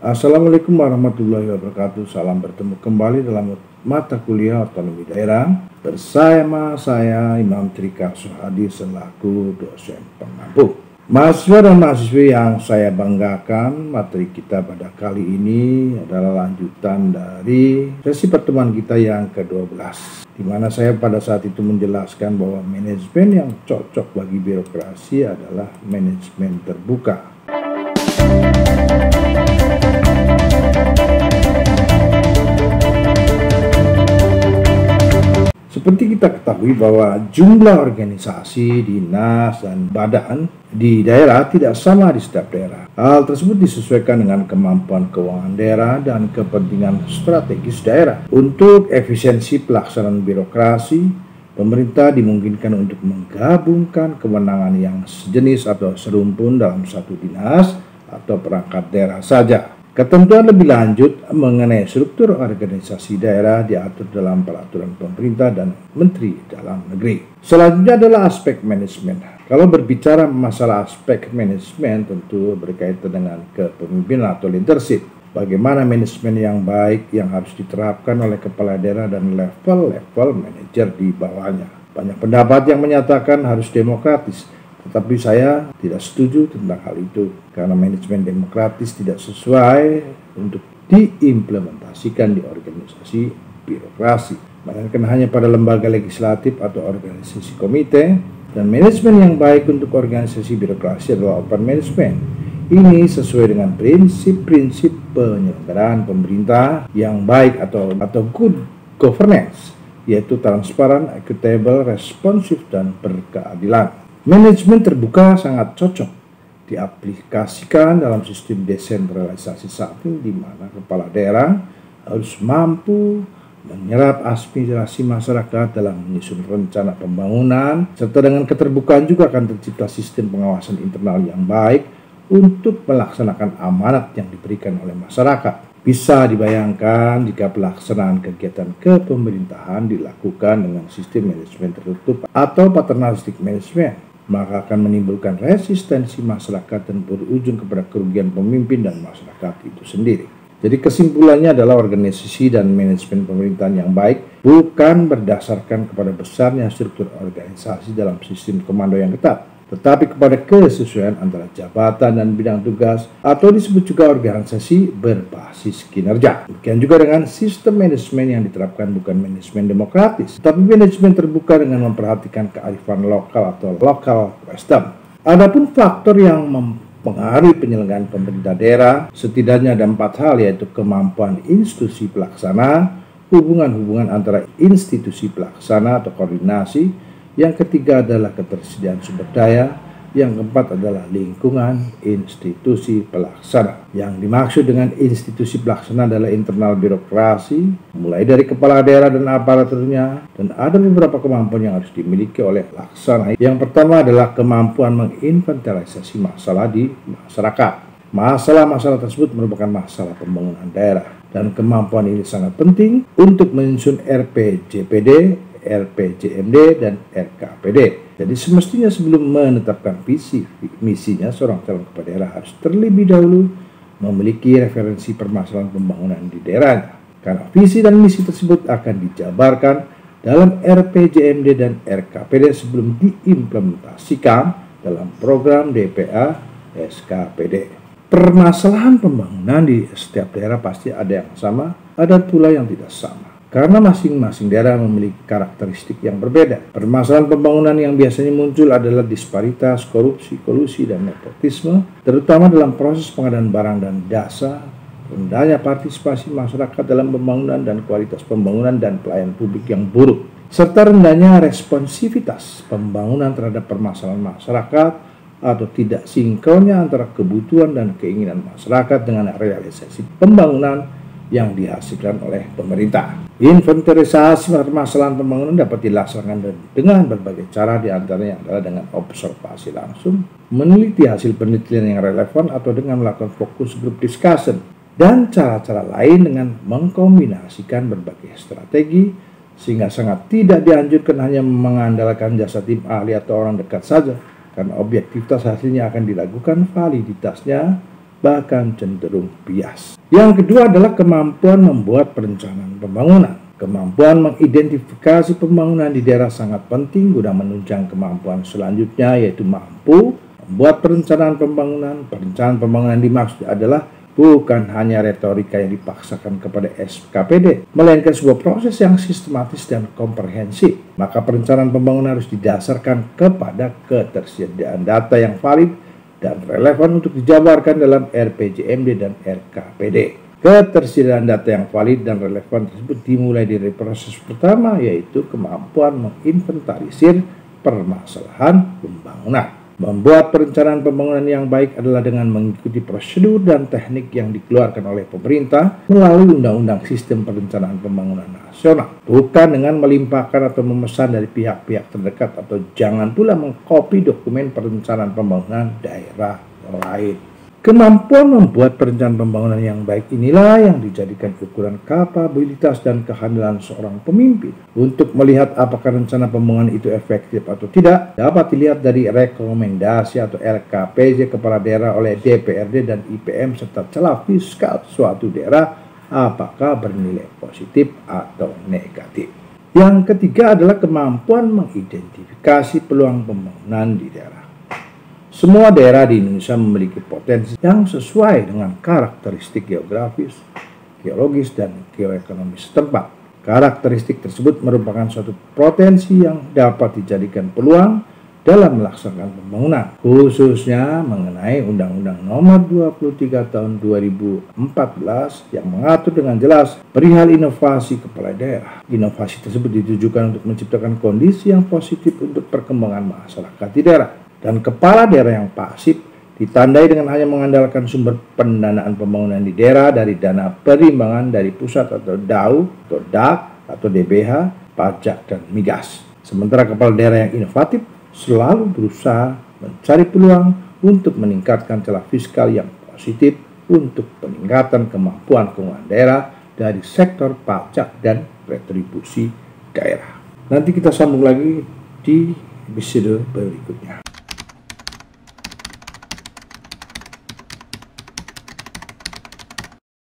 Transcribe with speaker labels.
Speaker 1: Assalamualaikum warahmatullahi wabarakatuh. Salam bertemu kembali dalam mata kuliah otonomi daerah bersama saya Imam Trika Sohadi selaku dosen pengampu. Mahasiswa dan mahasiswi yang saya banggakan, materi kita pada kali ini adalah lanjutan dari sesi pertemuan kita yang ke-12, di mana saya pada saat itu menjelaskan bahwa manajemen yang cocok bagi birokrasi adalah manajemen terbuka. Seperti kita ketahui bahwa jumlah organisasi, dinas, dan badan di daerah tidak sama di setiap daerah. Hal tersebut disesuaikan dengan kemampuan keuangan daerah dan kepentingan strategis daerah. Untuk efisiensi pelaksanaan birokrasi, pemerintah dimungkinkan untuk menggabungkan kewenangan yang sejenis atau serumpun dalam satu dinas atau perangkat daerah saja. Ketentuan lebih lanjut mengenai struktur organisasi daerah diatur dalam peraturan pemerintah dan menteri dalam negeri. Selanjutnya adalah aspek manajemen. Kalau berbicara masalah aspek manajemen tentu berkaitan dengan kepemimpinan atau leadership. Bagaimana manajemen yang baik yang harus diterapkan oleh kepala daerah dan level-level manajer di bawahnya. Banyak pendapat yang menyatakan harus demokratis. Tetapi saya tidak setuju tentang hal itu karena manajemen demokratis tidak sesuai untuk diimplementasikan di organisasi birokrasi, melainkan hanya pada lembaga legislatif atau organisasi komite. Dan manajemen yang baik untuk organisasi birokrasi adalah open management. Ini sesuai dengan prinsip-prinsip penyelenggaraan pemerintah yang baik atau good governance, yaitu transparan, equitable, responsif, dan berkeadilan. Manajemen terbuka sangat cocok diaplikasikan dalam sistem desentralisasi saat ini, di mana kepala daerah harus mampu menyerap aspirasi masyarakat dalam menyusun rencana pembangunan, serta dengan keterbukaan juga akan tercipta sistem pengawasan internal yang baik untuk melaksanakan amanat yang diberikan oleh masyarakat. Bisa dibayangkan jika pelaksanaan kegiatan kepemerintahan dilakukan dengan sistem manajemen tertutup atau paternalistik manajemen, maka akan menimbulkan resistensi masyarakat dan berujung kepada kerugian pemimpin dan masyarakat itu sendiri. Jadi kesimpulannya adalah organisasi dan manajemen pemerintahan yang baik bukan berdasarkan kepada besarnya struktur organisasi dalam sistem komando yang ketat, tetapi kepada kesesuaian antara jabatan dan bidang tugas, atau disebut juga organisasi berbasis kinerja. Demikian juga dengan sistem manajemen yang diterapkan bukan manajemen demokratis, tapi manajemen terbuka dengan memperhatikan kearifan lokal atau local wisdom. Adapun faktor yang mempengaruhi penyelenggaraan pemerintah daerah, setidaknya ada 4 hal, yaitu kemampuan institusi pelaksana, hubungan-hubungan antara institusi pelaksana atau koordinasi, yang ketiga adalah ketersediaan sumber daya, yang keempat adalah lingkungan institusi pelaksana. Yang dimaksud dengan institusi pelaksana adalah internal birokrasi, mulai dari kepala daerah dan aparaturnya, dan ada beberapa kemampuan yang harus dimiliki oleh pelaksana. Yang pertama adalah kemampuan menginventarisasi masalah di masyarakat. Masalah-masalah tersebut merupakan masalah pembangunan daerah, dan kemampuan ini sangat penting untuk menyusun RPJPD, RPJMD, dan RKPD. Jadi semestinya sebelum menetapkan visi misinya, seorang calon kepala daerah harus terlebih dahulu memiliki referensi permasalahan pembangunan di daerahnya, karena visi dan misi tersebut akan dijabarkan dalam RPJMD dan RKPD sebelum diimplementasikan dalam program DPA SKPD. Permasalahan pembangunan di setiap daerah pasti ada yang sama, ada pula yang tidak sama, karena masing-masing daerah memiliki karakteristik yang berbeda. Permasalahan pembangunan yang biasanya muncul adalah disparitas, korupsi, kolusi, dan nepotisme, terutama dalam proses pengadaan barang dan jasa, rendahnya partisipasi masyarakat dalam pembangunan dan kualitas pembangunan dan pelayanan publik yang buruk, serta rendahnya responsivitas pembangunan terhadap permasalahan masyarakat atau tidak sinkronnya antara kebutuhan dan keinginan masyarakat dengan realisasi pembangunan yang dihasilkan oleh pemerintah. Inventarisasi permasalahan pembangunan dapat dilaksanakan dengan berbagai cara, diantaranya adalah dengan observasi langsung, meneliti hasil penelitian yang relevan, atau dengan melakukan fokus group discussion, dan cara-cara lain dengan mengkombinasikan berbagai strategi, sehingga sangat tidak dianjurkan hanya mengandalkan jasa tim ahli atau orang dekat saja, karena objektivitas hasilnya akan diragukan, validitasnya bahkan cenderung bias. Yang kedua adalah kemampuan membuat perencanaan pembangunan. Kemampuan mengidentifikasi pembangunan di daerah sangat penting guna menunjang kemampuan selanjutnya, yaitu mampu membuat perencanaan pembangunan. Perencanaan pembangunan dimaksud adalah bukan hanya retorika yang dipaksakan kepada SKPD, melainkan sebuah proses yang sistematis dan komprehensif. Maka perencanaan pembangunan harus didasarkan kepada ketersediaan data yang valid dan relevan untuk dijabarkan dalam RPJMD dan RKPD. Ketersediaan data yang valid dan relevan tersebut dimulai dari proses pertama, yaitu kemampuan menginventarisir permasalahan pembangunan. Membuat perencanaan pembangunan yang baik adalah dengan mengikuti prosedur dan teknik yang dikeluarkan oleh pemerintah melalui Undang-Undang Sistem Perencanaan Pembangunan Nasional, bukan dengan melimpahkan atau memesan dari pihak-pihak terdekat, atau jangan pula mengkopi dokumen perencanaan pembangunan daerah lain. Kemampuan membuat perencanaan pembangunan yang baik inilah yang dijadikan ukuran kapabilitas dan kehandalan seorang pemimpin. Untuk melihat apakah rencana pembangunan itu efektif atau tidak, dapat dilihat dari rekomendasi atau RKPJ kepala daerah oleh DPRD dan IPM serta celah fiskal suatu daerah apakah bernilai positif atau negatif. Yang ketiga adalah kemampuan mengidentifikasi peluang pembangunan di daerah. Semua daerah di Indonesia memiliki potensi yang sesuai dengan karakteristik geografis, geologis, dan geoekonomis setempat. Karakteristik tersebut merupakan suatu potensi yang dapat dijadikan peluang dalam melaksanakan pembangunan, khususnya mengenai Undang-Undang Nomor 23 Tahun 2014 yang mengatur dengan jelas perihal inovasi kepala daerah. Inovasi tersebut ditujukan untuk menciptakan kondisi yang positif untuk perkembangan masyarakat di daerah. Dan kepala daerah yang pasif ditandai dengan hanya mengandalkan sumber pendanaan pembangunan di daerah dari dana perimbangan dari pusat atau DAU, atau DAK, atau DBH, pajak, dan migas. Sementara kepala daerah yang inovatif selalu berusaha mencari peluang untuk meningkatkan celah fiskal yang positif untuk peningkatan kemampuan keuangan daerah dari sektor pajak dan retribusi daerah. Nanti kita sambung lagi di episode berikutnya.